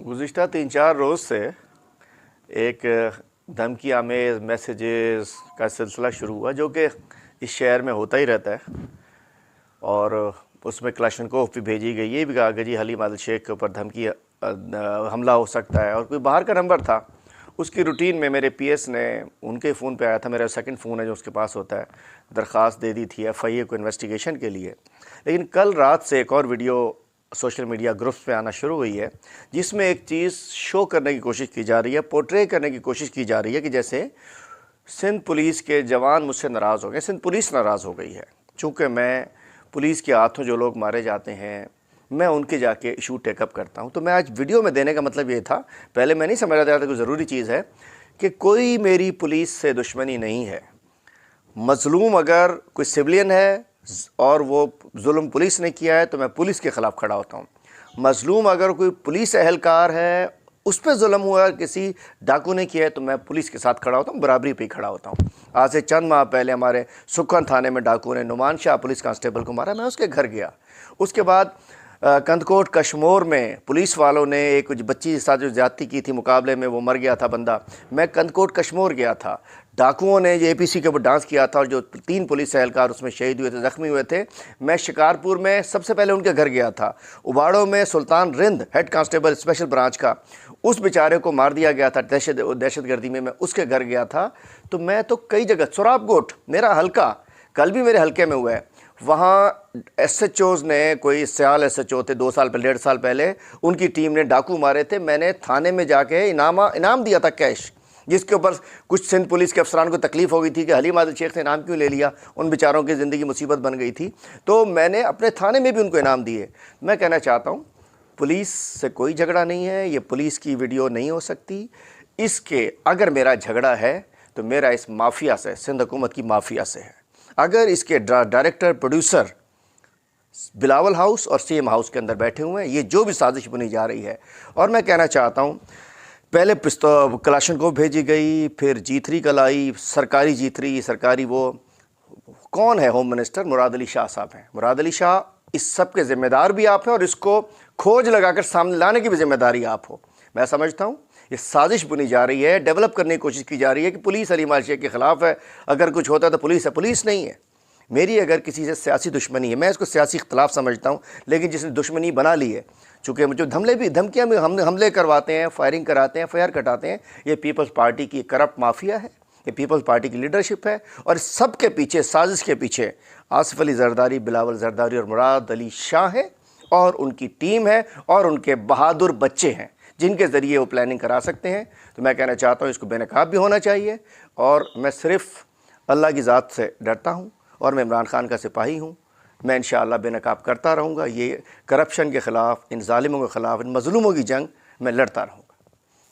गुज़िश्ता 3-4 रोज़ से एक धमकी आमेज़ मैसेजेस का सिलसिला शुरू हुआ जो कि इस शहर में होता ही रहता है, और उसमें क्लाशनकोफ भी भेजी गई। ये भी कहा कि जी हलीम आदिल शेख के ऊपर धमकी हमला हो सकता है, और कोई बाहर का नंबर था। उसकी रूटीन में मेरे पीएस ने उनके फ़ोन पे आया था, मेरा सेकंड फ़ोन है जो उसके पास होता है, दरख्वास्त दे दी थी एफआईए को इन्वेस्टिगेशन के लिए। लेकिन कल रात से एक और वीडियो सोशल मीडिया ग्रुप्स पे आना शुरू हुई है जिसमें एक चीज़ शो करने की कोशिश की जा रही है, पोर्ट्रे करने की कोशिश की जा रही है कि जैसे सिंध पुलिस के जवान मुझसे नाराज़ हो गए, सिंध पुलिस नाराज़ हो गई है। चूँकि मैं पुलिस के हाथों जो लोग मारे जाते हैं मैं उनके जाके इशू टेकअप करता हूं, तो मैं आज वीडियो में देने का मतलब ये था, पहले मैं नहीं समझ रहा था कोई ज़रूरी चीज़ है कि कोई मेरी पुलिस से दुश्मनी नहीं है। मज़लूम अगर कोई सिविलियन है और वो जुल्म पुलिस ने किया है तो मैं पुलिस के ख़िलाफ़ खड़ा होता हूँ। मज़लूम अगर कोई पुलिस एहलकार है, उस पर जुल्म हुआ, किसी डाकू ने किया है, तो मैं पुलिस के साथ खड़ा होता हूँ, बराबरी पे ही खड़ा होता हूँ। आज से चंद माह पहले हमारे सुखन थाने में डाकू ने नुमान शाह पुलिस कांस्टेबल को मारा, मैं उसके घर गया। उसके बाद कंदकोट कश्मोर में पुलिस वालों ने एक बच्ची के साथ जो ज़्यादती की थी, मुकाबले में वो मर गया था बंदा, मैं कंदकोट कश्मोर गया था। डाकुओं ने ये एपीसी के ऊपर डांस किया था और जो 3 पुलिस एहलकार उसमें शहीद हुए थे, ज़ख्मी हुए थे। मैं शिकारपुर में सबसे पहले उनके घर गया था। उबाड़ों में Sultan Rind head constable special branch का, उस बेचारे को मार दिया गया था दहशतगर्दी में, मैं उसके घर गया था। तो मैं तो कई जगह, सुराबगोट मेरा हल्का, कल भी मेरे हल्के में हुआ है, वहाँ एसएचओज़ ने, कोई सियाल एसएचओ थे 2 साल पहले, 1.5 साल पहले, उनकी टीम ने डाकू मारे थे। मैंने थाने में जाके इनाम दिया था कैश, जिसके ऊपर कुछ सिंध पुलिस के अफसरान को तकलीफ़ हो गई थी कि हलीम आदिल शेख ने इनाम क्यों ले लिया, उन बेचारों की ज़िंदगी मुसीबत बन गई थी। तो मैंने अपने थाने में भी उनको इनाम दिए। मैं कहना चाहता हूँ पुलिस से कोई झगड़ा नहीं है, ये पुलिस की वीडियो नहीं हो सकती। इसके अगर मेरा झगड़ा है तो मेरा इस माफिया से, सिंध हुकूमत की माफिया से है। अगर इसके डायरेक्टर प्रोड्यूसर बिलावल हाउस और सीएम हाउस के अंदर बैठे हुए हैं, ये जो भी साजिश बुनी जा रही है, और मैं कहना चाहता हूँ पहले क्लाशनकोफ भेजी गई, फिर G3 कल आई, सरकारी G3, सरकारी वो कौन है, होम मिनिस्टर मुराद अली शाह साहब हैं। मुराद अली शाह, इस सब के ज़िम्मेदार भी आप हैं और इसको खोज लगाकर सामने लाने की भी जिम्मेदारी आप हो। मैं समझता हूँ ये साजिश बुनी जा रही है, डेवलप करने की कोशिश की जा रही है कि पुलिस हलीम आदिल शेख के ख़िलाफ़ है, अगर कुछ होता है तो पुलिस है। पुलिस नहीं है मेरी। अगर किसी से सियासी दुश्मनी है, मैं इसको सियासी इख्तलाफ समझता हूँ, लेकिन जिसने दुश्मनी बना ली है, चूँकि मुझे धमकियाँ भी हमले करवाते हैं, फायरिंग कराते हैं, फायर कटाते हैं, ये पीपल्स पार्टी की करप्ट माफिया है, ये पीपल्स पार्टी की लीडरशिप है। और सब के पीछे, साजिश के पीछे आसिफ अली जरदारी, बिलावल जरदारी और मुराद अली शाह है, और उनकी टीम है, और उनके बहादुर बच्चे हैं जिनके ज़रिए वो प्लानिंग करा सकते हैं। तो मैं कहना चाहता हूँ इसको बेनकाब भी होना चाहिए, और मैं सिर्फ़ अल्लाह की ज़ात से डरता हूँ, और मैं इमरान खान का सिपाही हूँ। मैं इंशाअल्लाह बेनकाब करता रहूँगा। ये करप्शन के ख़िलाफ़, इन ज़ालिमों के ख़िलाफ़, इन मज़लूमों की जंग मैं लड़ता रहूँगा।